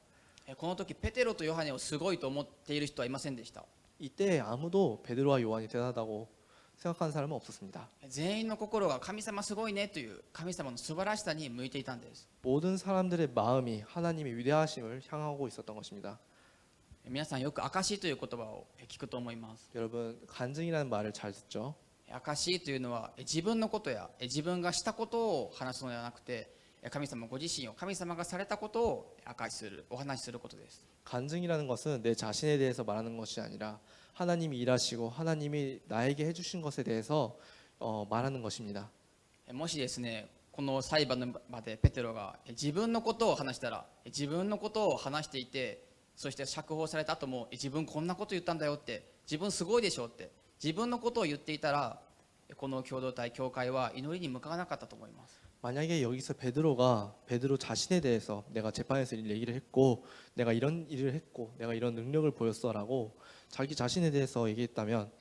この時ペテロとヨハネをすごいと思っている人はいませんでした。 이때 아무도 베드로와 요한이 대단하다고 생각하는 사람은 없었습니다. 全員の心が神様すごいねという神様の素晴らしさに向いていたんです。 모든 사람들의 마음이 하나님의 위대하심을 향하고 있었던 것입니다. 皆さんよく証しという言葉を聞くと思います。 여러분 간증이라는 말을 잘 듣죠. 証しというのは自分のことや自分がしたことを話すのではなくて神様ご自身を神様がされたことを証しするお話しすることです。 간증이라는 것은 내 자신에 대해서 말하는 것이 아니라 하나님이 일하시고 하나님이 나에게 해주신 것에 대해서 말하는 것입니다. もしですねこの裁判の場でペテロが自分のことを話したら自分のことを話していてそして釈放された後も自分こんなこと言ったんだよって自分すごいでしょって自分のことを言っていたらこの共同体教会は祈りに向かわなかったと思います。 만약에 여기서 베드로 자신에 대해서 내가 재판에서 이 얘기를 했고 내가 이런 일을 했고 내가 이런 능력을 보였어라고 자기 자신에 대해서 얘기했다면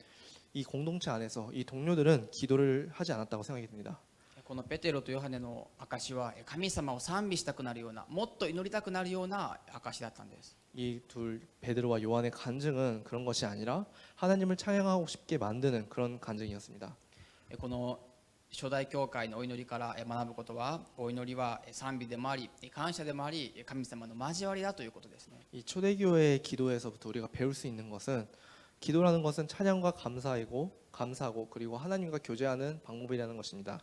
이 공동체 안에서 이 동료들은 기도를 하지 않았다고 생각이 듭니다. このペテロとヨハネの証は神様を賛美したくなるようなもっと祈りたくなるような証だったんです。 이 둘 베드로와 요한의 간증은 그런 것이 아니라 하나님을 찬양하고 싶게 만드는 그런 간증이었습니다. この初代教会のお祈りから学ぶことはお祈りは賛美でもあり感謝でもあり神様の交わりだということですね。 이 초대교회의 기도에서부터 우리가 배울 수 있는 것은 기도라는 것은 찬양과 감사하고 그리고 하나님과 교제하는 방법이라는 것입니다.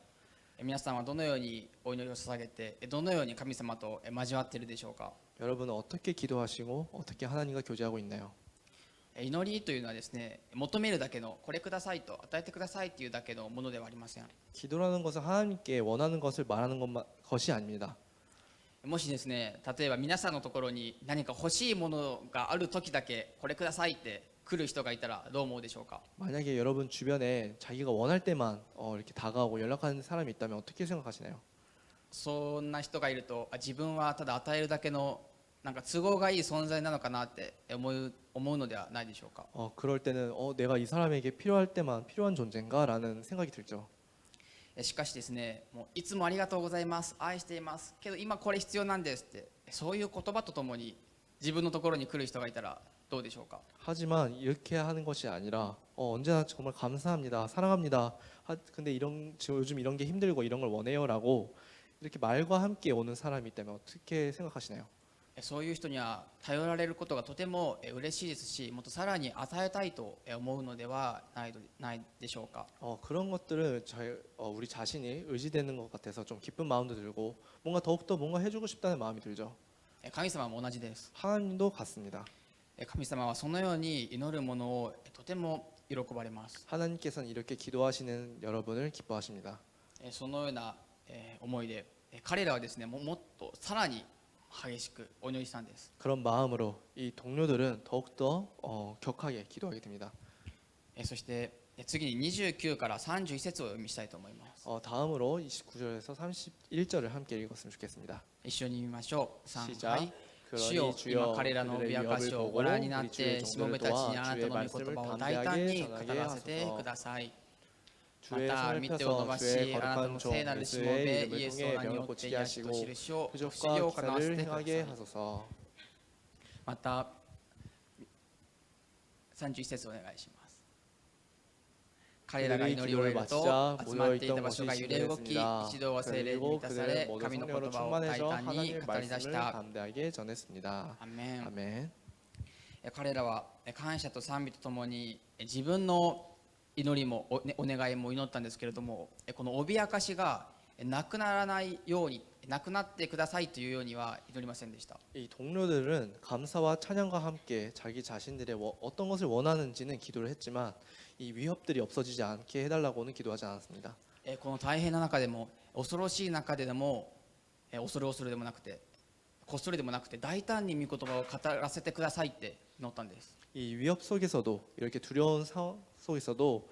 皆さんはどのようにお祈りを捧げてどのように神様と交わっているでしょうか。 여러분은 어떻게 기도하시고 어떻게 하나님과 교제하고 있나요? 祈りというのはですね求めるだけのこれくださいと与えてくださいというだけのものではありません。 기도라는 것은 하나님께 원하는 것을 말하는 것이 아닙니다. もしですね例えば皆さんのところに何か欲しいものがある時だけこれくださいって来る人がいたらどう思うでしょうか。 만약에 여러분 주변에 자기가 원할 때만 이렇게 다가오고 연락하는 사람이 있다면 어떻게 생각하시나요? そんな人がいると自分はただ与えるだけのなんか都合がいい存在なのかなって思うのではないでしょうか。 그럴 때는 내가 이 사람에게 필요할 때만 필요한 존재인가라는 생각이 들죠. しかしですねもういつもありがとうございます愛していますけど今これ必要なんですってそういう言葉とともに自分のところに来る人がいたらどうでしょうか。 하지만 이렇게 하는 것이 아니라 언제나 정말 감사합니다, 사랑합니다. 근데 요즘 이런 게 힘들고 이런 걸 원해요라고 이렇게 말과 함께 오는 사람이 있다면 어떻게 생각하시나요? そういう人には頼られることがとても嬉しいですしもっとさらに与えたいと思うのではないでしょうか。 그런 것들을 우리 자신이 의지되는 것 같아서 좀 기쁜 마음도 들고 뭔가 더욱더 뭔가 해주고 싶다는 마음이 들죠. 神様も同じです。 하나님도 같습니다. 神様はそのように祈るものをとても喜ばれます。 하나님께서는 이렇게 기도하시는 여러분을 기뻐하십니다. そのような思いで彼らはですねもっとさらに激しくお祈りしたんです。 그런 마음으로 이 동료들은 더욱더 격하게 기도하게 됩니다. そして次に29から31節をお読みしたいと思います。 다음으로 29절에서 31절을 함께 읽었으면 좋겠습니다. 一緒に見ましょう。3 시작. 主よ今彼らの脅かしをご覧になってしもべたちにあなたの御言葉を大胆に語らせてください。ま 주의 た 손을 見てを伸 펴서 ばし 주의 あなた 거룩한 の 종 聖なるしも 예수의 べ 이름을 イエス 통해 の名によ 병을 って癒しと 고치게 印を 하시고 不思議を行わせ 표적과 てくださ 기사를 い。 행하게 하소서. また31節お願いします。彼らが祈りを終えると集まっていた場所が揺れ動き一同は聖霊に満たされ神の言葉を大胆に語り出した。 담대하게 전했습니다. アーメン。 아멘. 彼らは感謝と賛美とともに自分の祈りもお願いも祈ったんですけれどもこの脅かしがなくならないようになくなってくださいというようには祈りませんでした。 이 동료들은 감사와 찬양과 함께 자기 자신들의 어떤 것을 원하는지는 기도를 했지만 이 위협들이 없어지지 않게 해달라고는 기도하지 않았습니다. この大変な中でも恐ろしい中でも恐る恐るでもなくてこっそりでもなくて大胆に御言葉を語らせてくださいって祈ったんです。 이 위협 속에서도 이렇게 두려운 상황 속에서도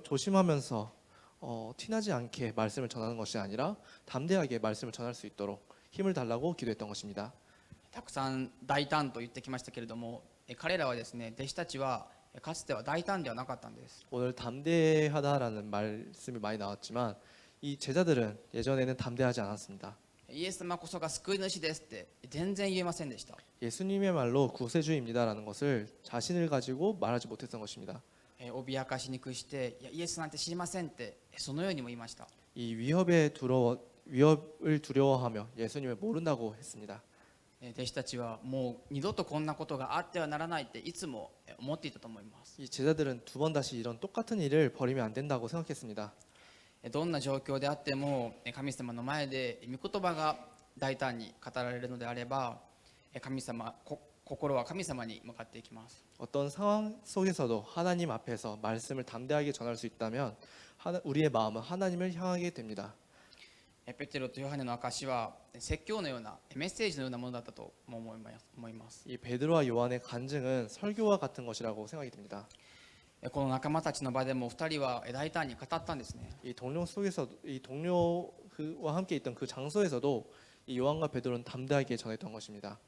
조심하면서 티나지 않게 말씀을 전하는 것이 아니라 담대하게 말씀을 전할 수 있도록 힘을 달라고 기도했던 것입니다. たくさん大胆と言ってきましたけれども彼らはですね弟子たちはかつては大胆ではなかったんです。 오늘 담대하다라는 말씀이 많이 나왔지만 이 제자들은 예전에는 담대하지 않았습니다. イエス様こそが救い主ですって全然言えませんでした。 예수님의 말로 구세주입니다라는 것을 자신을 가지고 말하지 못했던 것입니다. 脅かしにくしていやイエスなんて知りませんってそのようにも言いました。 이 위협을 두려워하며 예수님을 모른다고 했습니다. 弟子たちはもう二度とこんなことがあってはならないっていつも思っていたと思います。 이 제자들은 두 번 다시 이런 똑같은 일을 벌이면 안 된다고 생각했습니다. どんな状況であっても神様の前で御言葉が大胆に語られるのであれば心は神様に向かっていきます。 어떤 상황 속에서도 하나님 앞에서 말씀을 담대하게 전할 수 있다면 우리의 마음은 하나님을 향하게 됩니다. ペテロとヨハネの証は説教のようなメッセージのようなものだったとも思います。 이 베드로와 요한의 간증은 설교와 같은 것이라고 생각이 듭니다. この仲間たちの場でも2人は大胆に語ったんですね。 이 동료 속에서도 이 동료와 함께 있던 그 장소에서도 이 요한과 베드로는 담대하게 전했던 것입니다.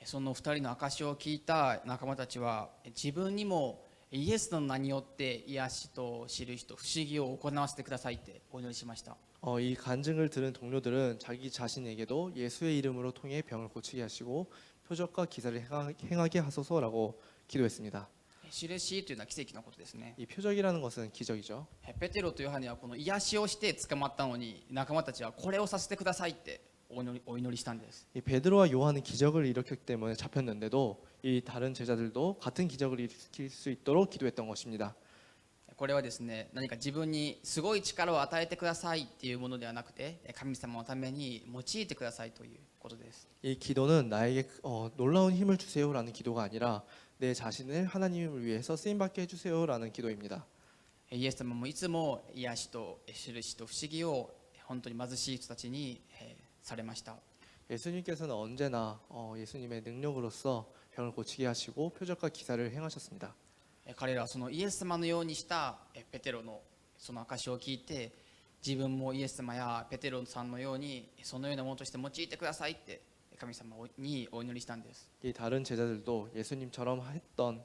その2人の証を聞いた仲間たちは自分にもイエスの名によって癒しと印と不思議を行わせてくださいってお祈りしました。 이 간증을 들은 동료들은 자기 자신에게도 예수의 이름으로 통해 병을 고치게 하시고 표적과 기사를 행하게 하소서라고 기도했습니다. 印というのは奇跡のことですね。 이 표적이라는 것은 기적이죠. ペテロとヨハネはこの癒しをして捕まったのに仲間たちはこれをさせてくださいってお祈りしたんです。 이 베드로와 요한은 기적을 일으켰기 때문에 잡혔는데도 이 다른 제자들도 같은 기적을 일으킬 수 있도록 기도했던 것입니다. これはですね何か自分にすごい力を与えてくださいっていうものではなくて神様のために用いてくださいということです。 이 기도는 나에게 놀라운 힘을 주세요라는 기도가 아니라 내 자신을 하나님을 위해서 쓰임 받게 해주세요라는 기도입니다. イエス様もいつも癒しと印と不思議を本当に貧しい人たちにされました。 예수님께서는 언제나 예수님의 능력으로서 병을 고치게 하시고 표적과 기사를 행하셨습니다. 彼らはそのイエス様のようにしたペテロのその証を聞いて自分もイエス様やペテロさんのようにそのようなものとして用いてくださいって神様にお祈りしたんです。 이 다른 제자들도 예수님처럼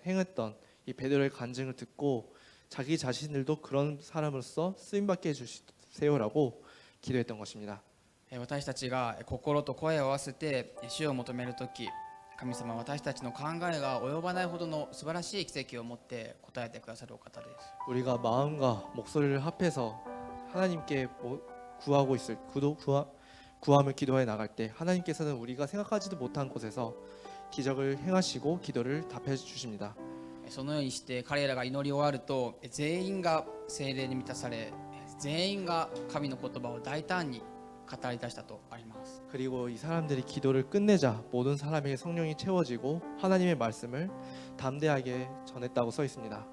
행했던 이 베드로의 간증을 듣고 자기 자신들도 그런 사람으로서 쓰임 받게 해주세요라고 기도했던 것입니다. 私たちが心と声を合わせて主を求めるとき神様は私たちの考えが及ばないほどの素晴らしい奇跡を持って答えてくださるお方です。 우리가 마음과 목소리를 합해서 하나님께 구하며 기도해 나갈 때 하나님께서는 우리가 생각하지도 못한 곳에서 기적을 행하시고 기도를 답해 주십니다. そのようにして彼らが祈り終わると全員が聖霊に満たされ全員が神の言葉を大胆に語り出したとあります。 그리고 이 사람들이 기도를 끝내자 모든 사람에게 성령이 채워지고 하나님의 말씀을 담대하게 전했다고 써 있습니다.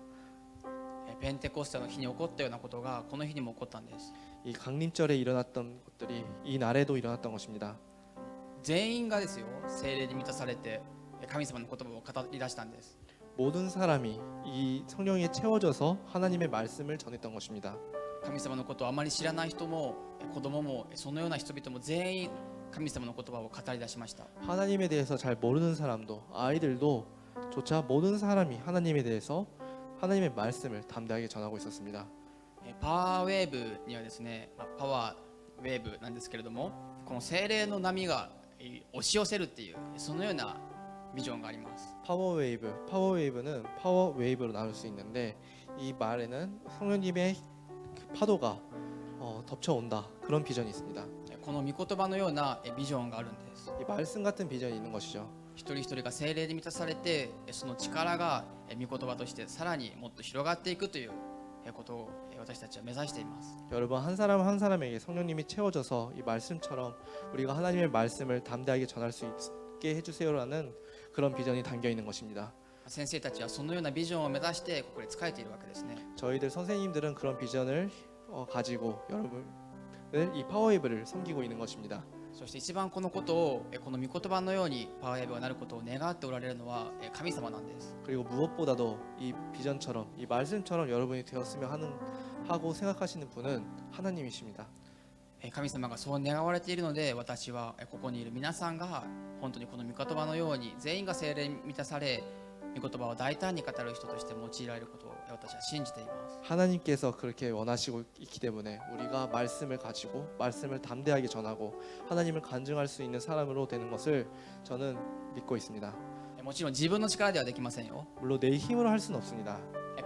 ペンテコステの日に起こったようなことがこの日にも起こったんです。 이 강림절에 일어났던 것들이 이 날에도 일어났던 것입니다. 全員がですよ聖霊に満たされて神様の言葉を語り出したんです。 모든 사람이 이 성령에 채워져서 하나님의 말씀을 전했던 것입니다. 神様のことをあまり知らない人も子供もそのような人々も全員神様の言葉を語り出しました。 하나님에 대해서 잘 모르는 사람도 아이들도 조차 모든 사람이 하나님에 대해서 하나님의 말씀을 담대하게 전하고 있었습니다. パワーウェーブにはですね、パワーウェーブなんですけれどもこの聖霊の波が押し寄せるっていうそのようなビジョンがあります。 파워웨이브는 파워웨이브로 나눌 수 있는데 이 말에는 성령님의 파도가 덮쳐온다 그런 비전이 있습니다. この御言葉のようなビジョンがあるんです。 이 말씀 같은 비전이 있는 것이죠. 一人一人が聖霊で満たされてその力が御言葉としてさらにもっと広がっていくということを私たちは目指しています。 여러분 한 사람 한 사람에게 성령님이 채워져서 이 말씀처럼 우리가 하나님의 말씀을 담대하게 전할 수 있게 해주세요라는 그런 비전이 담겨 있는 것입니다. 先生たちはそのようなビジョンを目指してここで仕えているわけですね。 저희들 선생님들은 그런 비전을 가지고 여러분을 이 파워웨이브를 섬기고 있는 것입니다. そして一番このことをこの御言葉のようにパワーウェーブがなることを願っておられるのは神様なんです。 그리고 무엇보다도 이 비전처럼 이 말씀처럼 여러분이 되었으면 하고 생각하시는 분은 하나님이십니다. 神様がそう願われているので、私はここにいる皆さんが本当にこの御言葉のように全員が聖霊に満たされ、御言葉を大胆に語る人として用いられることを私は信じています。 하나님께서 그렇게 원하시고 있기 때문에 우리가 말씀을 가지고 말씀을 담대하게 전하고 하나님을 간증할 수 있는 사람으로 되는 것을 저는 믿고 있습니다. もちろん自分の力ではできませんよ。 물론 내 힘으로 할 수는 없습니다.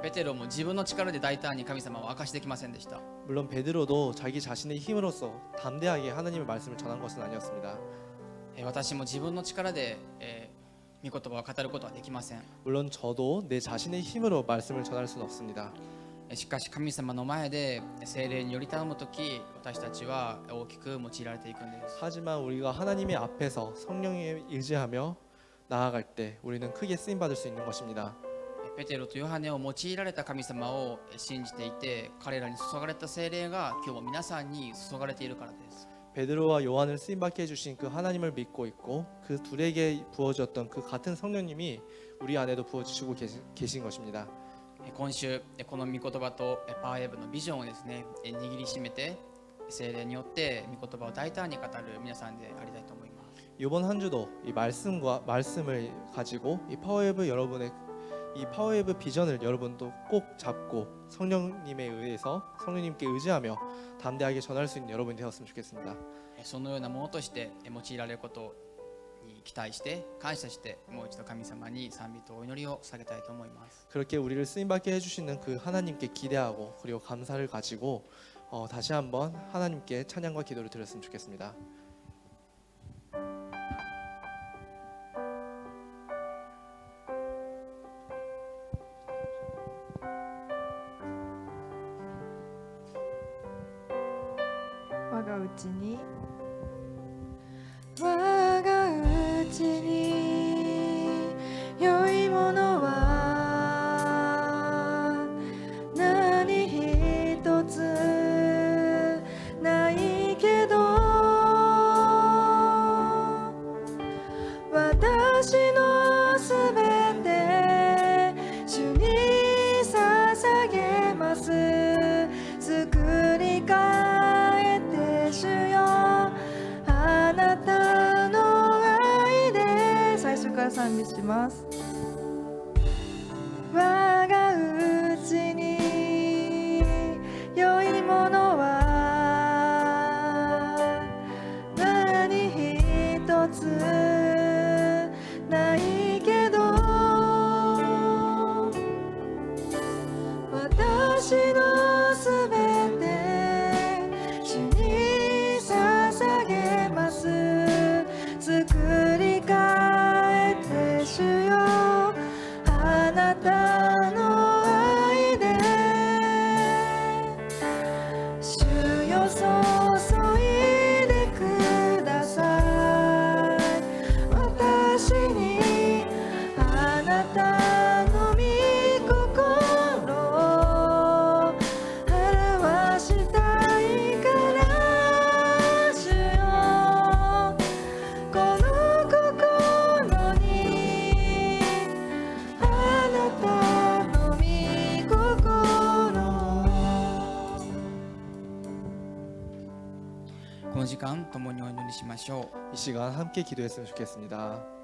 ペテロも自分の力で大胆に神様を明かしできませんでした。 물론 베드로도 자기 자신의 힘으로써 담대하게 하나님의 말씀을 전한 것은 아니었습니다. 私も自分の力で御言葉を語ることはできません。 물론 저도 내 자신의 힘으로 말씀을 전할 수는 없습니다. しかし神様の前で聖霊により頼むとき、私たちは大きく用いられていくんです。 하지만 우리가 하나님의 앞에서 성령에 의지하며 나아갈 때 우리는 크게 쓰임 받을 수 있는 것입니다. ペテロとヨハネを用いられた神様を信じていて、彼らに注がれた聖霊が今日も皆さんに注がれているからです。 베드로와 요한을 쓰임 받게 해주신 그 하나님을 믿고 있고 그 둘에게 부어졌던 그 같은 성령님이 우리 안에도 부어주시고 계신 것입니다. 今週この御言葉とパワーウェーブのビジョンをですね握りしめて、聖霊によって御言葉を大胆に語る皆さんでありたいと思います。 이번 한 주도 이 말씀을 가지고 이 파워웨이브 여러분의 이 파워웨이브 비전을 여러분도 꼭 잡고 성령님에 의해서 성령님께 의지하며 담대하게 전할 수 있는 여러분이 되었으면 좋겠습니다. そのようなものとして用いられることに期待して感謝して、もう一度神様に賛美とお祈りを捧げたいと思います。 그렇게 우리를 쓰임 받게 해주시는 그 하나님께 기대하고 그리고 감사를 가지고 다시 한번 하나님께 찬양과 기도를 드렸으면 좋겠습니다.我がうちに良いものは何一つないけど、私のすべて主に捧げます。作り変えて主よ、あなたの愛で。最初から賛美します。我がうちに良いものは何一つないけど、私のすべて主に捧げます。作り変えて主よ、あなたの愛で。主よ、注いでください。私にあなたの御心を表したいから、主よ、この心にあなたの御心を。この時間共にお祈りしましょう。 이 시간 함께 기도했으면 좋겠습니다.